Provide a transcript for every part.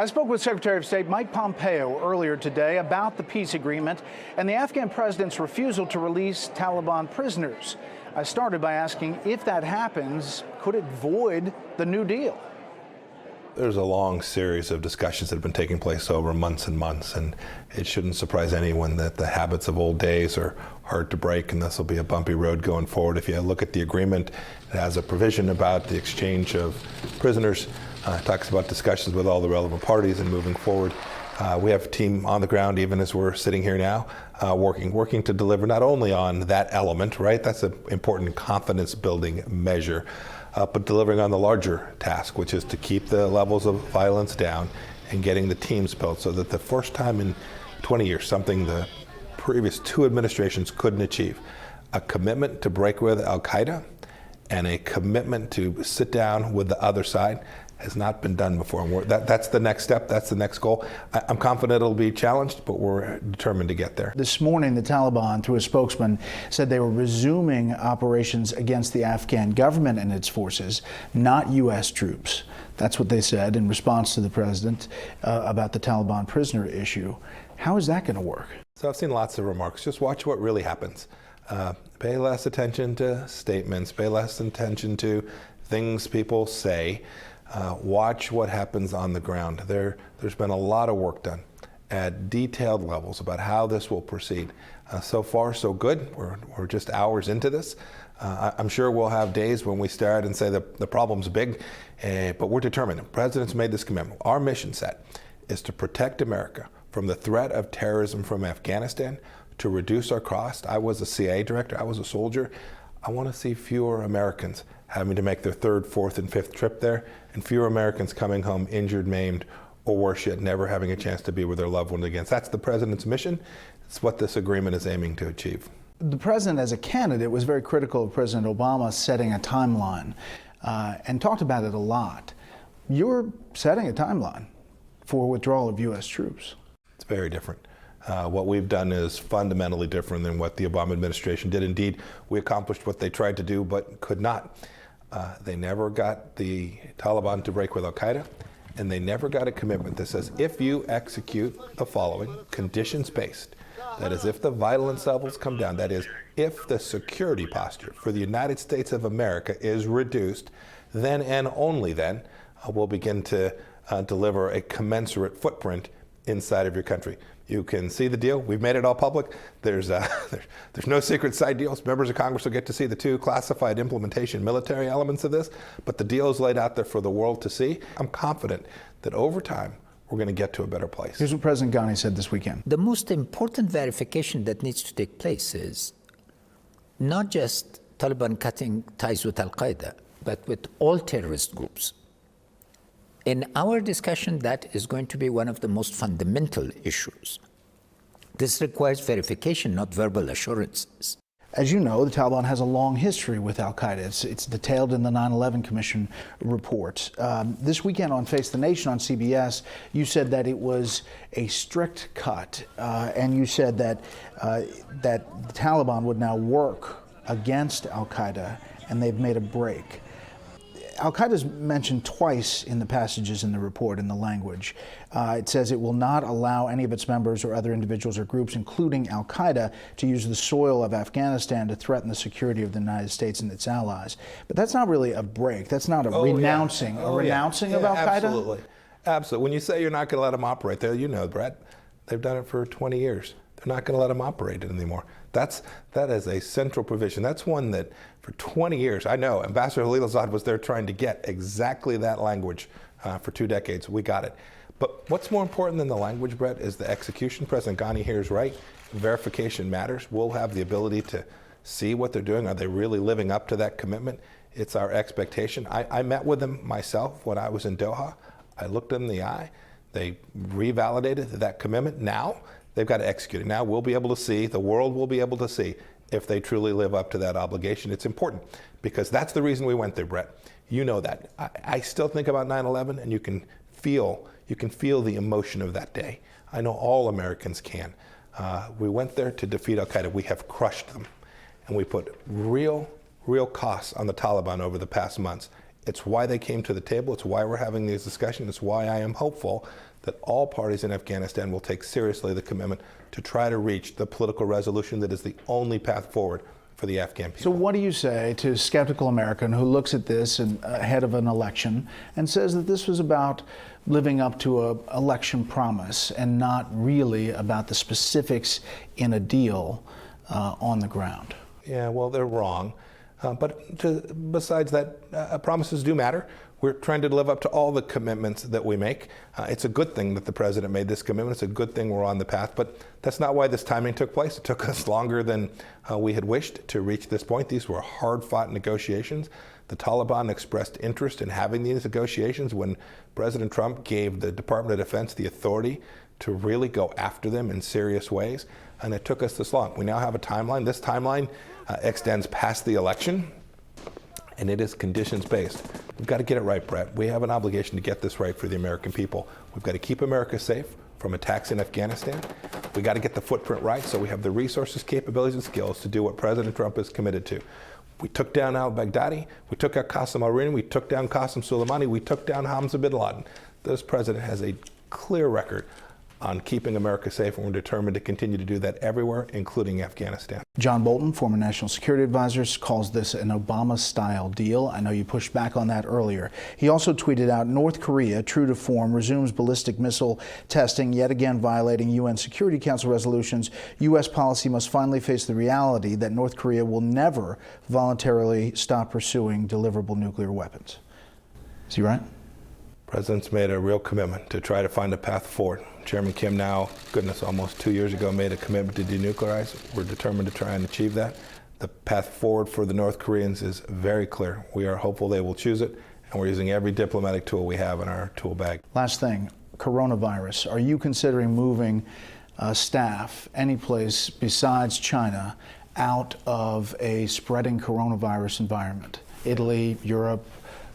I spoke with Secretary of State Mike Pompeo earlier today about the peace agreement and the Afghan president's refusal to release Taliban prisoners. I started by asking if that happens, could it void the New Deal? There's a long series of discussions that have been taking place over months and months, and it shouldn't surprise anyone that the habits of old days are hard to break, and this will be a bumpy road going forward. If you look at the agreement, it has a provision about the exchange of prisoners. It talks about discussions with all the relevant parties and moving forward. We have a team on the ground, even as we're sitting here now, working to deliver not only on that element, right? That's an important confidence-building measure, but delivering on the larger task, which is to keep the levels of violence down and getting the teams built so that the first time in 20 years, something the previous two administrations couldn't achieve, a commitment to break with Al-Qaeda and a commitment to sit down with the other side has not been done before. And that's the next step, that's the next goal. I'm confident it'll be challenged, but we're determined to get there. This morning, the Taliban, through a spokesman, said they were resuming operations against the Afghan government and its forces, not U.S. troops. That's what they said in response to the president about the Taliban prisoner issue. How is that going to work? So I've seen lots of remarks. Just watch what really happens. Pay less attention to statements, pay less attention to things people say. Watch what happens on the ground. There's been a lot of work done at detailed levels about how this will proceed. So far, so good. We're just hours into this. I'm sure we'll have days when we start and say the problem's big, but we're determined. The President's made this commitment. Our mission set is to protect America from the threat of terrorism from Afghanistan, to reduce our cost. I was a CIA director. I was a soldier. I want to see fewer Americans having to make their third, fourth, and fifth trip there, and fewer Americans coming home injured, maimed, or worse yet, never having a chance to be with their loved ones again. That's the President's mission. It's what this agreement is aiming to achieve. The President, as a candidate, was very critical of President Obama setting a timeline and talked about it a lot. You're setting a timeline for withdrawal of U.S. troops. It's very different. What we've done is fundamentally different than what the Obama administration did. Indeed, we accomplished what they tried to do but could not. They never got the Taliban to break with Al-Qaeda, and they never got a commitment that says if you execute the following, conditions-based, that is, if the violence levels come down, that is, if the security posture for the United States of America is reduced, then and only then we'll begin to deliver a commensurate footprint inside of your country. You can see the deal. We've made it all public. There's no secret side deals. Members of Congress will get to see the two classified implementation military elements of this, but the deal is laid out there for the world to see. I'm confident that over time, we're going to get to a better place. Here's what President Ghani said this weekend. The most important verification that needs to take place is not just Taliban cutting ties with Al-Qaeda, but with all terrorist groups. In our discussion, that is going to be one of the most fundamental issues. This requires verification, not verbal assurances. As you know, the Taliban has a long history with Al-Qaeda. It's detailed in the 9/11 Commission report. This weekend on Face the Nation on CBS, you said that it was a strict cut, and you said that the Taliban would now work against Al-Qaeda, and they've made a break. Al-Qaeda is mentioned twice in the passages in the report, in the language. It says it will not allow any of its members or other individuals or groups, including Al-Qaeda, to use the soil of Afghanistan to threaten the security of the United States and its allies. But that's not really a break. That's not a renouncing of Al-Qaeda? Absolutely. Absolutely. When you say you're not going to let them operate there, you know, Brett, they've done it for 20 years. They're not going to let them operate it anymore. That is a central provision. That's one that for 20 years, I know Ambassador Khalilzad was there trying to get exactly that language for 2 decades. We got it. But what's more important than the language, Brett, is the execution. President Ghani here is right. Verification matters. We'll have the ability to see what they're doing. Are they really living up to that commitment? It's our expectation. I met with them myself when I was in Doha. I looked them in the eye. They revalidated that commitment. Now, they've got to execute it. Now we'll be able to see, the world will be able to see if they truly live up to that obligation. It's important because that's the reason we went there, Brett. You know that. I still think about 9/11, and you can feel the emotion of that day. I know all Americans can. We went there to defeat Al-Qaeda. We have crushed them, and we put real costs on the Taliban over the past months. It's why they came to the table. It's why we're having these discussions. It's why I am hopeful that all parties in Afghanistan will take seriously the commitment to try to reach the political resolution that is the only path forward for the Afghan people. So what do you say to a skeptical American who looks at this ahead of an election and says that this was about living up to an election promise and not really about the specifics in a deal on the ground? Yeah, well, they're wrong. Besides that, promises do matter. We're trying to live up to all the commitments that we make. It's a good thing that the president made this commitment. It's a good thing we're on the path, but that's not why this timing took place. It took us longer than we had wished to reach this point. These were hard-fought negotiations. The Taliban expressed interest in having these negotiations when President Trump gave the Department of Defense the authority to really go after them in serious ways, and it took us this long. We now have a timeline. This timeline extends past the election, and it is conditions-based. We've got to get it right, Bret. We have an obligation to get this right for the American people. We've got to keep America safe from attacks in Afghanistan. We've got to get the footprint right so we have the resources, capabilities, and skills to do what President Trump is committed to. We took down al-Baghdadi, we took out Qasem al-Irini, we took down Qasem Soleimani, we took down Hamza bin Laden. This president has a clear record on keeping America safe, and we're determined to continue to do that everywhere, including Afghanistan. John Bolton, former National Security Advisor, calls this an Obama-style deal. I know you pushed back on that earlier. He also tweeted out, North Korea, true to form, resumes ballistic missile testing, yet again violating UN Security Council resolutions. U.S. policy must finally face the reality that North Korea will never voluntarily stop pursuing deliverable nuclear weapons. Is he right? President's made a real commitment to try to find a path forward. Chairman Kim now, goodness, almost 2 years ago, made a commitment to denuclearize. We're determined to try and achieve that. The path forward for the North Koreans is very clear. We are hopeful they will choose it, and we're using every diplomatic tool we have in our tool bag. Last thing, coronavirus. Are you considering moving staff anyplace besides China out of a spreading coronavirus environment? Italy, Europe,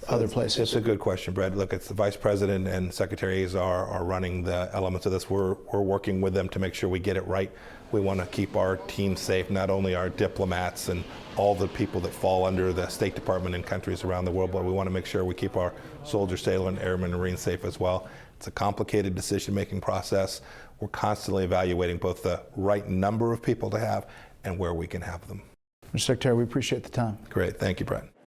other places? It's a good question, Bret. Look, it's the Vice President and Secretary Azar are running the elements of this. We're working with them to make sure we get it right. We want to keep our team safe, not only our diplomats and all the people that fall under the State Department in countries around the world, but we want to make sure we keep our soldiers, sailors, airmen, and Marines safe as well. It's a complicated decision-making process. We're constantly evaluating both the right number of people to have and where we can have them. Mr. Secretary, we appreciate the time. Great. Thank you, Bret.